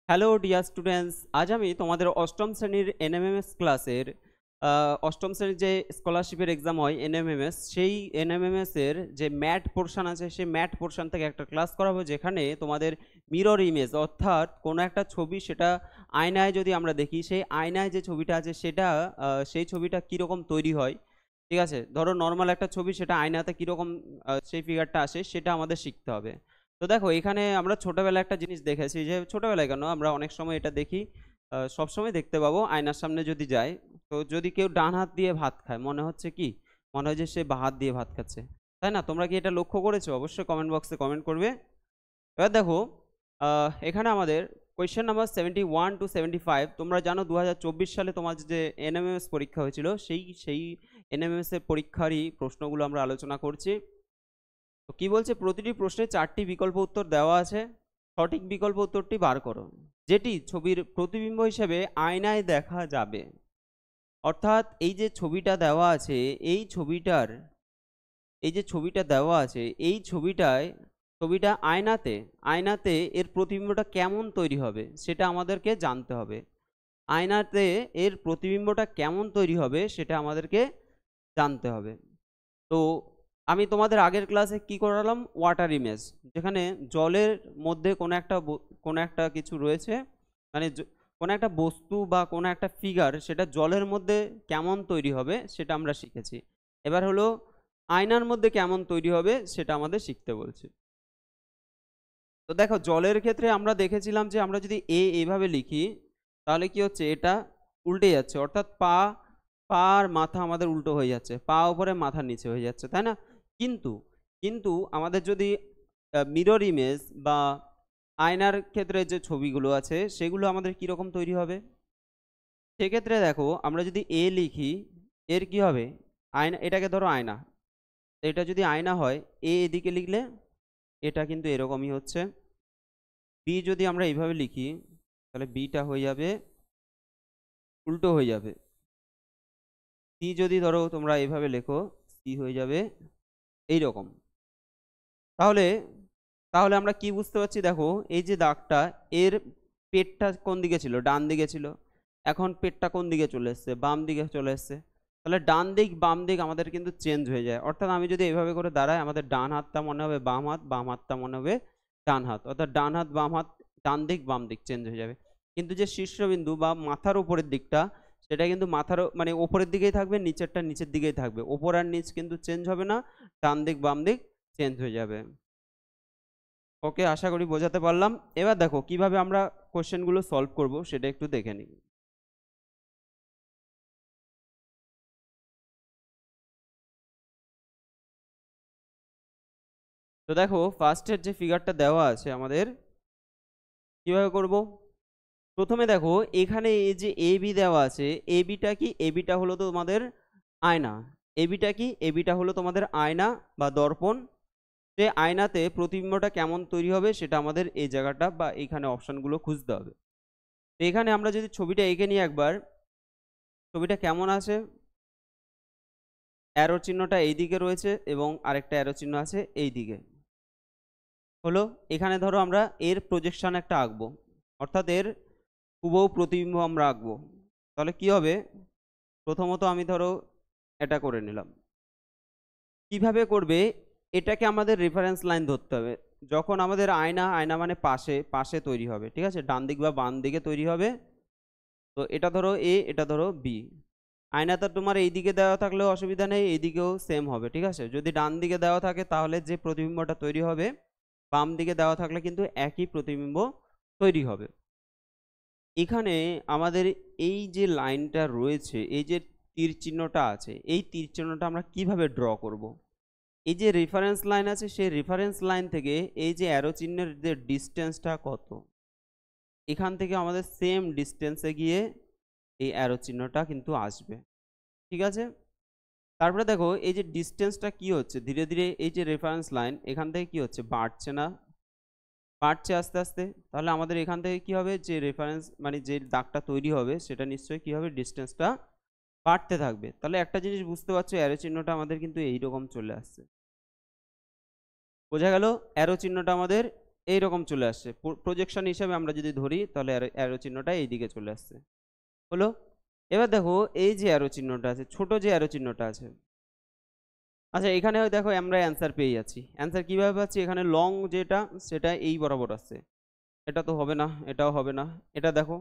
Hello dear students, আজ আমি তোমাদের অষ্টম শ্রেণীর এনএমএমএস ক্লাসের অষ্টম শ্রেণীর যে স্কলারশিপের এক্সাম হয় এনএমএমএস, সেই এনএমএমএস এর যে ম্যাট পোর্শন আছে সেই ম্যাট পোর্শন থেকে একটা ক্লাস করাবো, যেখানে তোমাদের মিরর ইমেজ অর্থাৎ কোনো একটা ছবি, সেটা আয়নায় যদি আমরা দেখি, সেই আয়নায় যে ছবিটা আছে সেটা সেই ছবিটা কীরকম তৈরি হয়। ঠিক আছে, ধরো নর্মাল একটা ছবি, সেটা আয়নাতে কীরকম সেই ফিগারটা আসে সেটা আমাদের শিখতে হবে। তো দেখো, এখানে আমরা ছোটবেলায় একটা জিনিস দেখেছি, যে ছোটবেলায় কেন, আমরা অনেক সময় এটা দেখি, সব সময় দেখতে পাবো আয়নার সামনে যদি যাই, তো যদি কেউ ডান হাত দিয়ে ভাত খায়, মনে হচ্ছে কি, মনে হয় যে সে বাঁ হাত দিয়ে ভাত খাচ্ছে, তাই না? তোমরা কি এটা লক্ষ্য করেছো? অবশ্যই কমেন্ট বক্সে কমেন্ট করবে। এবার দেখো, এখানে আমাদের কোয়েশ্চেন নাম্বার 71 to 75। তোমরা জানো 2024 সালে তোমার যে এনএমএমএস পরীক্ষা হয়েছিল, সেই এনএমএমএস এর পরীক্ষারই প্রশ্নগুলো আমরা আলোচনা করছি। তো কি বলছে, প্রতিটি প্রশ্নে 4টি বিকল্প উত্তর দেওয়া আছে, সঠিক বিকল্প উত্তরটি বার করো যেটি ছবির প্রতিবিম্ব হিসেবে আয়নায় দেখা যাবে। অর্থাৎ এই যে ছবিটা দেওয়া আছে, এই যে ছবিটা দেওয়া আছে, এই ছবিটা আয়নাতে এর প্রতিবিম্বটা কেমন তৈরি হবে সেটা আমাদেরকে জানতে হবে। আয়নাতে এর প্রতিবিম্বটা কেমন তৈরি হবে সেটা আমাদেরকে জানতে হবে। তো আমি তোমাদের আগের ক্লাসে কি করালাম, ওয়াটার ইমেজ, যেখানে জলের মধ্যে কোনো একটা কিছু রয়েছে, মানে কোনো একটা বস্তু বা কোনো একটা ফিগার, সেটা জলের মধ্যে কেমন তৈরি হবে সেটা আমরা শিখেছি। এবার হলো আয়নার মধ্যে কেমন তৈরি হবে সেটা আমাদের শিখতে বলছে। তো দেখো, জলের ক্ষেত্রে আমরা দেখেছিলাম যে আমরা যদি এইভাবে লিখি, তাহলে কি হচ্ছে, এটা উল্টে যাচ্ছে, অর্থাৎ পা আর মাথা আমাদের উল্টো হয়ে যাচ্ছে, পা উপরে মাথা নিচে হয়ে যাচ্ছে, তাই না? কিন্তু কিন্তু আমাদের যদি মিরর ইমেজ বা আয়নার ক্ষেত্রে যে ছবিগুলো আছে, সেগুলো আমাদের কীরকম তৈরি হবে? সেক্ষেত্রে দেখো, আমরা যদি লিখি, এর কি হবে, আয়না, এটাকে ধরো আয়না, এটা যদি আয়না হয়, এদিকে লিখলে এটা কিন্তু এরকমই হচ্ছে। বি যদি আমরা এইভাবে লিখি, তাহলে বিটা হয়ে যাবে উল্টো হয়ে যাবে। সি যদি ধরো তোমরা এইভাবে লেখো, সি হয়ে যাবে এই রকম। তাহলে তাহলে আমরা কি বুঝতে পারছি, দেখো এই যে দাগটা, এর পেটটা কোন দিকে ছিল, ডান দিকে ছিল, এখন পেটটা কোন দিকে চলে এসছে, বাম দিকে চলে এসছে। তাহলে ডান দিক বাম দিক আমাদের কিন্তু চেঞ্জ হয়ে যায়। অর্থাৎ আমি যদি এইভাবে করে দাঁড়াই, আমাদের ডান হাতটা মনে হবে বাম হাত, বাম হাতটা মনে হবে ডান হাত, অর্থাৎ ডান হাত বাম হাত, ডান দিক বাম দিক চেঞ্জ হয়ে যাবে। কিন্তু যে শীর্ষবিন্দু বা মাথার উপরের দিকটা, সেটা কিন্তু মাথার মানে ওপরের দিকেই থাকবে, নিচেরটা নিচের দিকেই থাকবে, ওপর আর নিচ কিন্তু চেঞ্জ হবে না, ডান দিক বাম দিক চেঞ্জ হয়ে যাবে। ওকে, আশা করি বোঝাতে পারলাম। এবার দেখো কিভাবে আমরা কোশ্চেনগুলো সলভ করব সেটা একটু দেখে নিই। তো দেখো, ফার্স্টের যে ফিগারটা দেওয়া আছে আমাদের, কিভাবে করব? প্রথমে দেখো, এখানে এই যে এ বি দেওয়া আছে, এবিটা হলো তোমাদের আয়না। এবিটা হলো তোমাদের আয়না বা দর্পণ। যে আয়নাতে প্রতিবিম্বটা কেমন তৈরি হবে সেটা আমাদের এই জায়গাটা বা এইখানে অপশনগুলো খুঁজতে হবে। তো এখানে আমরা যদি ছবিটা এঁকে নিই একবার, ছবিটা কেমন আছে, অ্যারো চিহ্নটা এই দিকে রয়েছে এবং আরেকটা অ্যারো চিহ্ন আছে এই দিকে। হলো, এখানে ধরো আমরা এর প্রজেকশন একটা আঁকবো, অর্থাৎ এর হুবহু প্রতিবিম্ব আমরা আঁকবো। তাহলে কি হবে, প্রথমত আমি ধরো এটা করে নিলাম। কিভাবে করবে, এটাকে আমাদের রেফারেন্স লাইন ধরতে হবে। যখন আমাদের আয়না মানে পাশে তৈরি হবে, ঠিক আছে, ডান দিক বা বাম দিকে তৈরি হবে। তো এটা ধরো এ, এটা ধরো বি। আয়নাটা তোমার এই দিকে দেওয়া থাকলেও অসুবিধা নেই, এইদিকেও সেম হবে, ঠিক আছে। যদি ডান দিকে দেওয়া থাকে তাহলে যে প্রতিবিম্বটা তৈরি হবে, বাম দিকে দেওয়া থাকলে কিন্তু একই প্রতিবিম্ব তৈরি হবে। এখানে আমাদের এই যে লাইনটা রয়েছে, এই যে তীর চিহ্নটা আছে, এই তীর চিহ্নটা আমরা কিভাবে ড্র করব? এই যে রেফারেন্স লাইন আছে, সেই রেফারেন্স লাইন থেকে এই যে অ্যারো চিহ্নের যে ডিস্টেন্সটা কত, এখান থেকে আমাদের সেম ডিস্টেন্সে গিয়ে এই অ্যারো চিহ্নটা কিন্তু আসবে, ঠিক আছে। তারপরে দেখো, এই যে ডিস্টেন্সটা কি হচ্ছে, ধীরে ধীরে এই যে রেফারেন্স লাইন এখান থেকে কি হচ্ছে, বাড়ছে না, বাড়ছে আস্তে আস্তে। তাহলে আমাদের এখান থেকে কি হবে, যে রেফারেন্স মানে যে দাগটা তৈরি হবে সেটা নিশ্চয়ই কি হবে, ডিস্টেন্সটা বাড়তে থাকবে। তাহলে একটা জিনিস বুঝতে পারছো, অ্যারো চিহ্নটা আমাদের কিন্তু এইরকম চলে আসছে, বোঝা গেল? অ্যারো চিহ্নটা আমাদের এইরকম চলে আসছে। প্রজেকশন হিসাবে আমরা যদি ধরি তাহলে অ্যারো চিহ্নটা এই দিকে চলে আসছে। হলো? এবার দেখো এই যে অ্যারো চিহ্নটা আছে, ছোট যে অ্যারো চিহ্নটা আছে, আচ্ছা এখানে দেখো আমরা অ্যান্সার পেয়ে যাচ্ছি। অ্যান্সার কিভাবে পাচ্ছি? এখানে লং যেটা সেটা এই বরাবর আসছে, এটা তো হবে না, এটাও হবে না। এটা দেখো,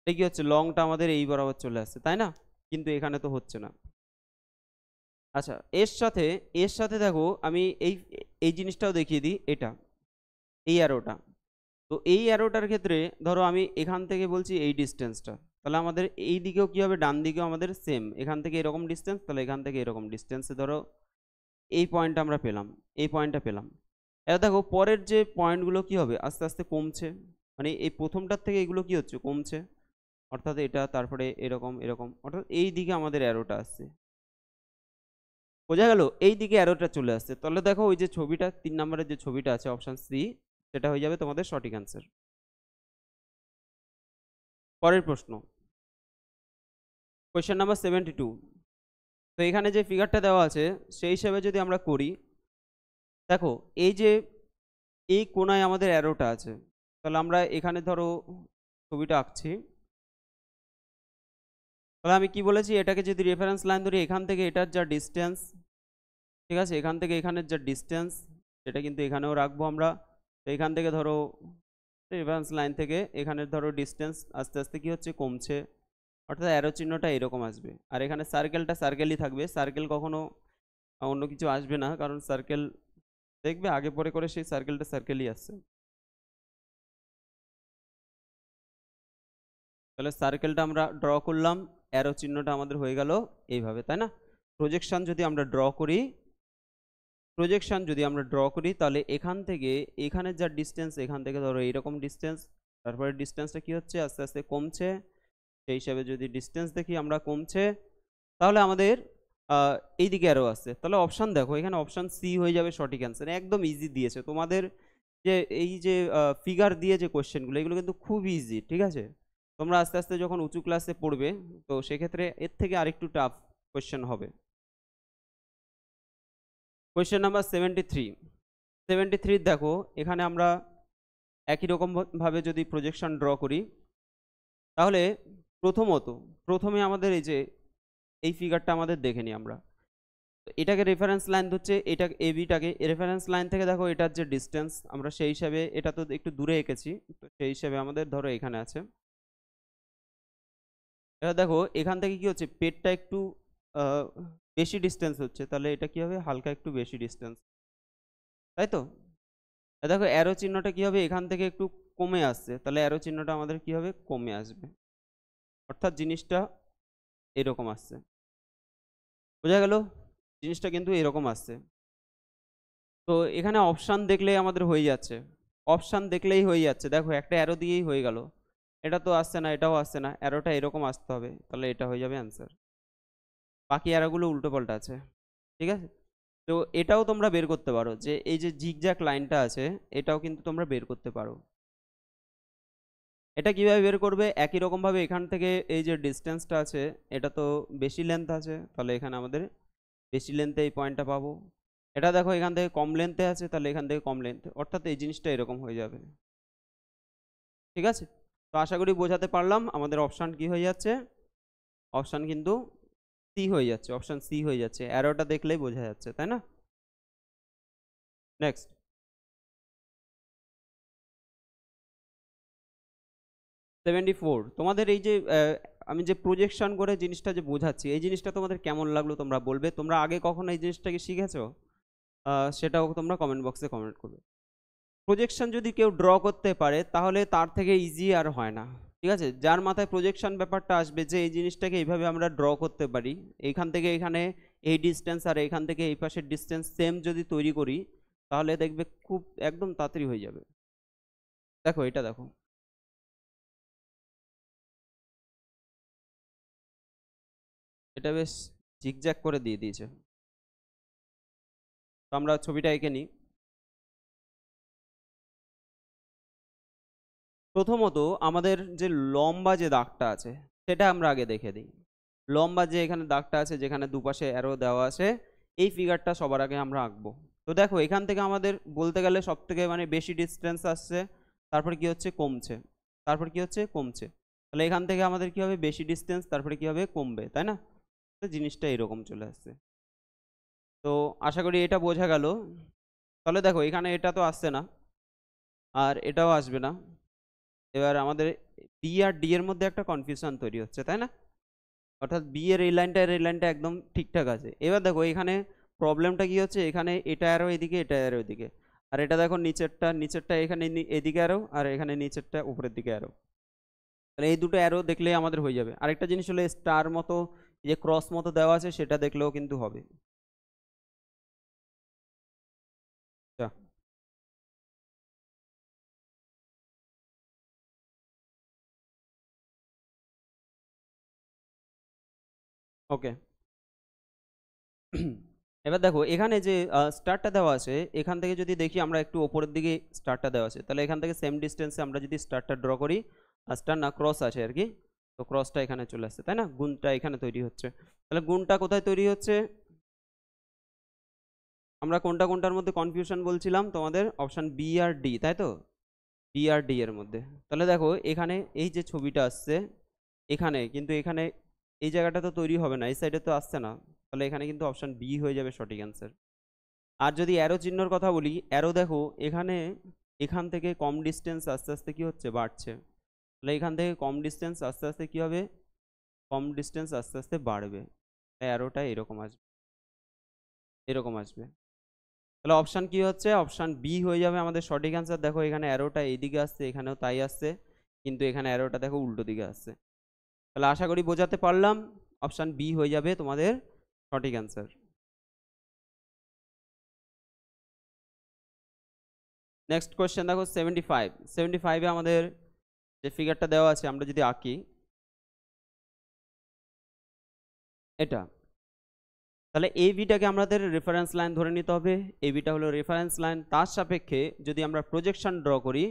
এটা কি হচ্ছে? লংটা আমাদের এই বরাবর চলে আসছে, তাই না? কিন্তু এখানে তো হচ্ছে না। আচ্ছা এর সাথে দেখো আমি এই এই জিনিসটাও দেখিয়ে দিই, এটা এই অ্যারোটা। তো এই অ্যারোটার ক্ষেত্রে ধরো আমি এখান থেকে বলছি এই ডিস্টেন্সটা, তাহলে আমাদের এই দিকেও কি হবে? ডান দিকেও আমাদের সেম, এখান থেকে এরকম ডিস্টেন্স, তাহলে এখান থেকে এরকম ডিস্টেন্সে ধরো এই পয়েন্টটা আমরা পেলাম, এই পয়েন্টটা পেলাম। এবার দেখো পরের যে পয়েন্টগুলো কি হবে? আস্তে আস্তে কমছে, মানে এই প্রথমটার থেকে এগুলো কি হচ্ছে? কমছে, অর্থাৎ এটা, তারপরে এরকম এরকম, অর্থাৎ এই দিকে আমাদের অ্যারোটা আসছে। বোঝা গেল? এই দিকে অ্যারোটা চলে আসছে। তাহলে দেখো ওই যে ছবিটা 3 নম্বরের যে ছবিটা আছে অপশন সি, সেটা হয়ে যাবে তোমাদের সঠিক অ্যান্সার। পরের প্রশ্ন, কোয়েশ্চেন নাম্বার 72। তো এখানে যে ফিগারটা দেওয়া আছে সেই হিসাবে যদি আমরা করি, দেখো এই যে এই কোণায় আমাদের অ্যারোটা আছে, তাহলে আমরা এখানে ধরো ছবিটা আঁকছি, তাহলে আমি কি বলেছি? এটাকে যদি রেফারেন্স লাইন ধরি, এখান থেকে এটার যা ডিস্টেন্স, ঠিক আছে, এখান থেকে এখানের যা ডিস্টেন্স সেটা কিন্তু এখানেও রাখবো আমরা। তো এখান থেকে ধরো রেফারেন্স লাইন থেকে এখানের ধরো ডিস্টেন্স আস্তে আস্তে কি হচ্ছে? কমছে, অর্থাৎ অ্যারো চিহ্নটা এরকম আসবে। আর এখানে সার্কেলটা সার্কেলই থাকবে, সার্কেল কখনো অন্য কিছু আসবে না, কারণ সার্কেল দেখবে আগে পরে করে সেই সার্কেলটা সার্কেলই আসছে। তাহলে সার্কেলটা আমরা ড্র করলাম, অ্যারো চিহ্নটা আমাদের হয়ে গেল এইভাবে, তাই না? প্রজেকশন যদি আমরা ড্র করি, তাহলে এখান থেকে এখানের যা ডিস্টেন্স, এখান থেকে ধরো এইরকম ডিস্টেন্স, তারপরে ডিস্টেন্সটা কি হচ্ছে? আস্তে আস্তে কমছে। সেই হিসাবে যদি ডিস্টেন্স দেখি আমরা কমছে, তাহলে আমাদের এই দিকে অ্যারো আসছে। তাহলে অপশান দেখো, এখানে অপশান সি হয়ে যাবে সঠিক অ্যান্সার। একদম ইজি দিয়েছে তোমাদের, যে এই যে ফিগার দিয়ে যে কোশ্চেনগুলো, এগুলো কিন্তু খুব ইজি, ঠিক আছে? তোমরা আস্তে আস্তে যখন উঁচু ক্লাসে পড়বে, তো সেক্ষেত্রে এর থেকে আরেকটু টাফ কোশ্চেন হবে। কোয়েশ্চেন নাম্বার 73 দেখো, এখানে আমরা একই রকম ভাবে যদি প্রজেকশন ড্র করি, তাহলে প্রথমে আমাদের এই যে এই ফিগারটা আমাদের দেখে নিই আমরা। তো এটাকে রেফারেন্স লাইন ধরছে, এটা এবিটাকে রেফারেন্স লাইন থেকে দেখো এটার যে ডিস্টেন্স, আমরা সেই হিসাবে, এটা তো একটু দূরে এঁকেছি, তো সেই হিসাবে আমাদের ধরো এখানে আছে। এবার দেখো এখান থেকে কি হচ্ছে? পেটটা একটু বেশি ডিস্টেন্স হচ্ছে, তাহলে এটা কি হবে? হালকা একটু বেশি ডিস্টেন্স, তাই তো? দেখো অ্যারো চিহ্নটা কি হবে? এখান থেকে একটু কমে আসছে, তাহলে অ্যারো চিহ্নটা আমাদের কি হবে? কমে আসবে, অর্থাৎ জিনিসটা এরকম আসছে। বোঝা গেল? জিনিসটা কিন্তু এরকম আসছে। তো এখানে অপশান দেখলেই আমাদের হয়ে যাচ্ছে, দেখো একটা অ্যারো দিয়েই হয়ে গেল। এটা তো আসছে না, এটাও আসছে না, অ্যারোটা এরকম আসতে হবে, তাহলে এটা হয়ে যাবে অ্যান্সার। বাকি অ্যারোগুলো উল্টো পাল্টা আছে, ঠিক আছে? তো এটাও তোমরা বের করতে পারো, যে এই যে জিগজ্যাগ লাইনটা আছে, এটাও কিন্তু তোমরা বের করতে পারো। এটা কিভাবে বের করবে? একই রকম ভাবে এখান থেকে এই যে ডিস্টেন্সটা আছে, এটা তো বেশি লেন্থ আছে, তাহলে এখানে আমাদের বেশি লেন্থে এই পয়েন্টটা পাবো। এটা দেখো এখান থেকে কম লেন্থে আছে, তাহলে এখান থেকে কম লেন্থ, অর্থাৎ এই জিনিসটা এরকম হয়ে যাবে, ঠিক আছে? তো আশা করি বোঝাতে পারলাম। আমাদের অপশান কি হয়ে যাচ্ছে? অপশান কিন্তু সি হয়ে যাচ্ছে, অপশান সি হয়ে যাচ্ছে, অ্যারোটা দেখলেই বোঝা যাচ্ছে, তাই না? নেক্সট, 74। তোমাদের এই যে আমি যে প্রজেকশন করে জিনিসটা যে বোঝাচ্ছি, এই জিনিসটা তোমাদের কেমন লাগলো তোমরা বলবে। তোমরা আগে কখনো এই জিনিসটাকে শিখেছো? সেটাও তোমরা কমেন্ট বক্সে কমেন্ট করবে। প্রজেকশন যদি কেউ ড্র করতে পারে, তাহলে তার থেকে ইজি আর হয় না, ঠিক আছে? যার মাথায় প্রজেকশন ব্যাপারটা আসবে, যে এই জিনিসটাকে এইভাবে আমরা ড্র করতে পারি, এইখান থেকে এখানে এই ডিস্টেন্স আর এইখান থেকে এই পাশের ডিস্টেন্স সেম যদি তৈরি করি, তাহলে দেখবে খুব একদম তাড়াতাড়ি হয়ে যাবে। দেখো এটা দেখো, এটা বেশ ঝিকঝ্যাক করে দিয়ে দিয়েছে। তো আমরা ছবিটা এঁকে নিই। প্রথমত আমাদের যে লম্বা যে দাগটা আছে সেটা আমরা আগে দেখে দিই। লম্বা যে এখানে দাগটা আছে, যেখানে দুপাশে অ্যারো দেওয়া আছে, এই ফিগারটা সবার আগে আমরা আঁকবো। তো দেখো এখান থেকে আমাদের বলতে গেলে সব থেকে মানে বেশি ডিস্টেন্স আসছে, তারপরে কি হচ্ছে কমছে, তারপর কি হচ্ছে কমছে। তাহলে এখান থেকে আমাদের কি হবে বেশি ডিস্টেন্স, তারপরে কি হবে কমবে, তাই না? তো জিনিসটা এরকম চলে আসছে। তো আশা করি এটা বোঝা গেল। তাহলে দেখো এখানে এটা তো আসছে না, আর এটাও আসবে না। এবার আমাদের বি আর ডি এর মধ্যে একটা কনফিউশন তৈরি হচ্ছে, তাই না? অর্থাৎ বি এর এই লাইনটা একদম ঠিকঠাক আছে। এবার দেখো এখানে প্রবলেমটা কি হচ্ছে, এখানে এটা অ্যারো এদিকে, এটা অ্যারো এদিকে, আর এটা দেখো নিচেরটা এখানে এদিকে অ্যারো, আর এখানে নিচেরটা উপরের দিকে অ্যারো। তাহলে এই দুটো অ্যারো দেখলেই আমাদের হয়ে যাবে। আরেকটা জিনিস হলো স্টার মতো যে ক্রস মতো দেওয়া আছে সেটা দেখলেও কিন্তু হবে। ওকে। এবার দেখো এখানে যে স্টারটা দেওয়া আছে, এখান থেকে যদি দেখি আমরা একটু ওপরের দিকে স্টারটা দেওয়া আছে, তাহলে এখান থেকে সেম ডিস্টেন্সে আমরা যদি স্টারটা ড্র করি, স্টার না ক্রস আছে আর কি, তো ক্রসটা এখানে চলে আসছে, তাই না? গুণটা এখানে তৈরি হচ্ছে। তাহলে গুণটা কোথায় তৈরি হচ্ছে? আমরা কোনটা কোনটার মধ্যে কনফিউশন বলছিলাম তোমাদের? অপশন বি আর ডি, তাই তো? বি আর ডি এর মধ্যে। তাহলে দেখো এখানে এই যে ছবিটা আসছে, এখানে কিন্তু এখানে এই জায়গাটা তো তৈরি হবে না, এই সাইডে তো আসছে না, তাহলে এখানে কিন্তু অপশন বি হয়ে যাবে সঠিক অ্যান্সার। আর যদি অ্যারো চিহ্নর কথা বলি, অ্যারো দেখো এখানে এখান থেকে কম ডিস্টেন্স আস্তে আস্তে কি হচ্ছে বাড়ছে, তাহলে এখান থেকে কম ডিস্টেন্স আস্তে আস্তে কি হবে, কম ডিস্টেন্স আস্তে আস্তে বাড়বে, তাই অ্যারোটা এরকম আসবে, এরকম আসবে। তাহলে অপশান কি হচ্ছে? অপশান বি হয়ে যাবে আমাদের সঠিক অ্যান্সার। দেখো এখানে অ্যারোটা এইদিকে আসছে, এখানেও তাই আসছে, কিন্তু এখানে অ্যারোটা দেখো উল্টো দিকে আসছে। তাহলে আশা করি বোঝাতে পারলাম, অপশান বি হয়ে যাবে তোমাদের সঠিক অ্যান্সার। নেক্সট কোয়েশ্চেন দেখো 75। 75-এ আমাদের যে ফিগারটা দেওয়া আছে আমরা যদি আঁকি এটা, তাহলে এই বিটাকে আমাদের রেফারেন্স লাইন ধরে নিতে হবে। এই বিটা হলো রেফারেন্স লাইন, তার সাপেক্ষে যদি আমরা প্রজেকশন ড্র করি,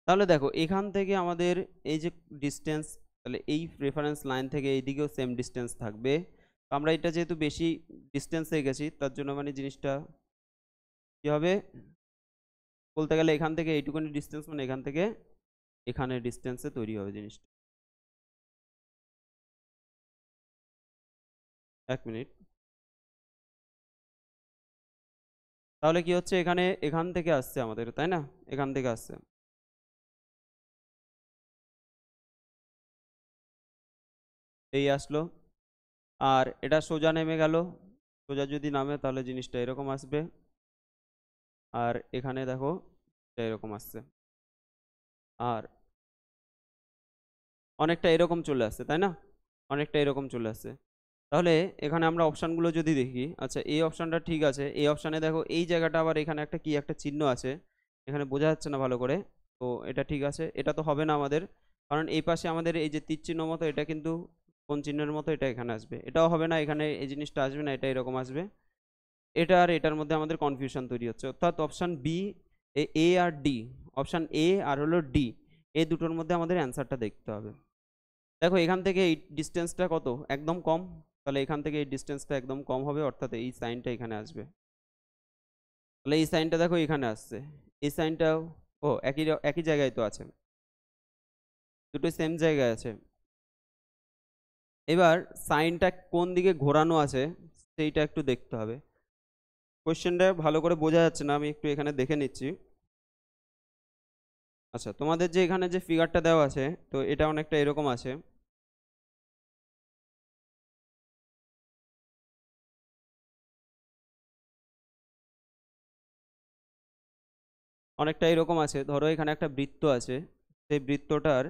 তাহলে দেখো এখান থেকে আমাদের এই যে ডিস্টেন্স, তাহলে এই রেফারেন্স লাইন থেকে এইদিকেও সেম ডিস্টেন্স থাকবে। তো আমরা এটা যেহেতু বেশি ডিস্টেন্সে গেছি, তার জন্য মানে জিনিসটা কি হবে বলতে গেলে, এখান থেকে এইটুকুনি ডিস্টেন্স মানে এখান থেকে এখানে ডিস্টেন্সে তৈরি হবে জিনিসটা। এক মিনিট। তাহলে কি হচ্ছে, এখানে এখান থেকে আসছে আমাদের, তাই না? এখান থেকে আসছে, এই আসলো, আর এটা সোজা নেমে গেল। সোজা যদি নামে তাহলে জিনিসটা এরকম আসবে, আর এখানে দেখো এটা এরকম আসছে, আর অনেকটা এরকম চলে আসছে, তাই না? অনেকটা এরকম চলে আসছে। তাহলে এখানে আমরা অপশানগুলো যদি দেখি, আচ্ছা এই অপশানটা ঠিক আছে, এই অপশানে দেখো এই জায়গাটা আবার এখানে একটা কি একটা চিহ্ন আছে, এখানে বোঝা যাচ্ছে না ভালো করে। তো এটা ঠিক আছে, এটা তো হবে না আমাদের, কারণ এই পাশে আমাদের এই যে তীর চিহ্ন মতো, এটা কিন্তু কোন চিহ্নের মতো, এটা এখানে আসবে, এটাও হবে না, এখানে এই জিনিসটা আসবে না, এটা এরকম আসবে। এটা আর এটার মধ্যে আমাদের কনফিউশন তৈরি হচ্ছে, অর্থাৎ অপশান বি, এ আর ডি, অপশান এ আর হলো ডি, এই দুটোর মধ্যে আমাদের অ্যান্সারটা দেখতে হবে। দেখো এখান থেকে এই ডিস্টেন্সটা কত, একদম কম, তাহলে এখান থেকে এই ডিস্টেন্সটা একদম কম হবে, অর্থাৎ এই সাইনটা এখানে আসবে। তাহলে এই সাইনটা দেখো এখানে আসছে, এই সাইনটাও ও একই একই জায়গায় তো আছে, দুটোই সেম জায়গায় আছে। এবার সাইনটা কোন দিকে ঘোরানো আছে সেইটা একটু দেখতে হবে। কোশ্চেনটা ভালো করে বোঝা যাচ্ছে না, আমি একটু এখানে দেখে নিচ্ছি। আচ্ছা তোমাদের যে এখানে যে ফিগারটা দেওয়া আছে, তো এটা অনেকটা এরকম আছে, অনেকটা এরকম আছে। ধরো এখানে একটা বৃত্ত আছে, সেই বৃত্তটার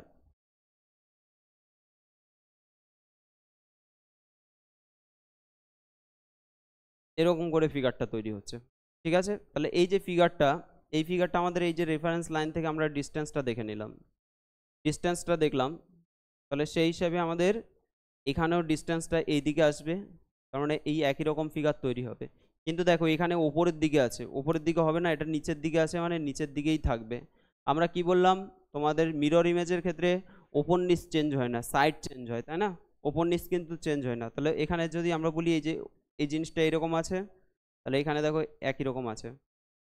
এরকম করে ফিগারটা তৈরি হচ্ছে, ঠিক আছে? তাহলে এই যে ফিগারটা, এই ফিগারটা আমাদের এই যে রেফারেন্স লাইন থেকে আমরা ডিস্টেন্সটা দেখে নিলাম, ডিস্টেন্সটা দেখলাম, তাহলে সেই হিসাবে আমাদের এখানেও ডিস্টেন্সটা এই দিকে আসবে, তার মানে এই একই রকম ফিগার তৈরি হবে। কিন্তু দেখো এখানে ওপরের দিকে আছে, ওপরের দিকে হবে না, এটা নিচের দিকে আছে, মানে নিচের দিকেই থাকবে। আমরা কি বললাম, তোমাদের মিরর ইমেজের ক্ষেত্রে ওপর নিচ চেঞ্জ হয় না, সাইড চেঞ্জ হয়, তাই না? ওপর নিচ কিন্তু চেঞ্জ হয় না। তাহলে এখানে যদি আমরা বলি এই যে এই জিনিসটা এরকম আছে, তাহলে এখানে দেখো একই রকম আছে,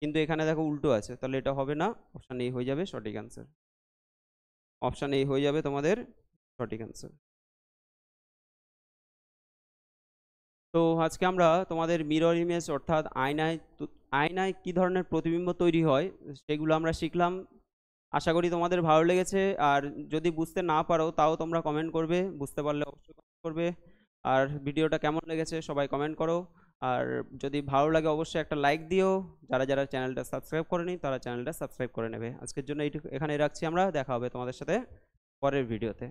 কিন্তু এখানে দেখো উল্টো আছে, তাহলে এটা হবে না, অপশান এ হয়ে যাবে সঠিক অ্যান্সার। অপশান এ হয়ে যাবে তোমাদের সঠিক অ্যান্সার। তো আজকে আমরা তোমাদের মিরর ইমেজ অর্থাৎ আয়নায় কি ধরনের প্রতিবিম্ব তৈরি হয় সেগুলো আমরা শিখলাম। আশা করি তোমাদের ভালো লেগেছে। আর যদি বুঝতে না পারো তাও তোমরা কমেন্ট করবে, বুঝতে পারলে অবশ্যই কমেন্ট করবে। আর ভিডিওটা কেমন লেগেছে সবাই কমেন্ট করো। আর যদি ভালো লাগে অবশ্যই একটা লাইক দিও। যারা যারা চ্যানেলটা সাবস্ক্রাইব করেনি তারা চ্যানেলটা সাবস্ক্রাইব করে নেবে। আজকের জন্য এইটুকু, এখানে রাখছি আমরা। দেখা হবে তোমাদের সাথে পরের ভিডিওতে।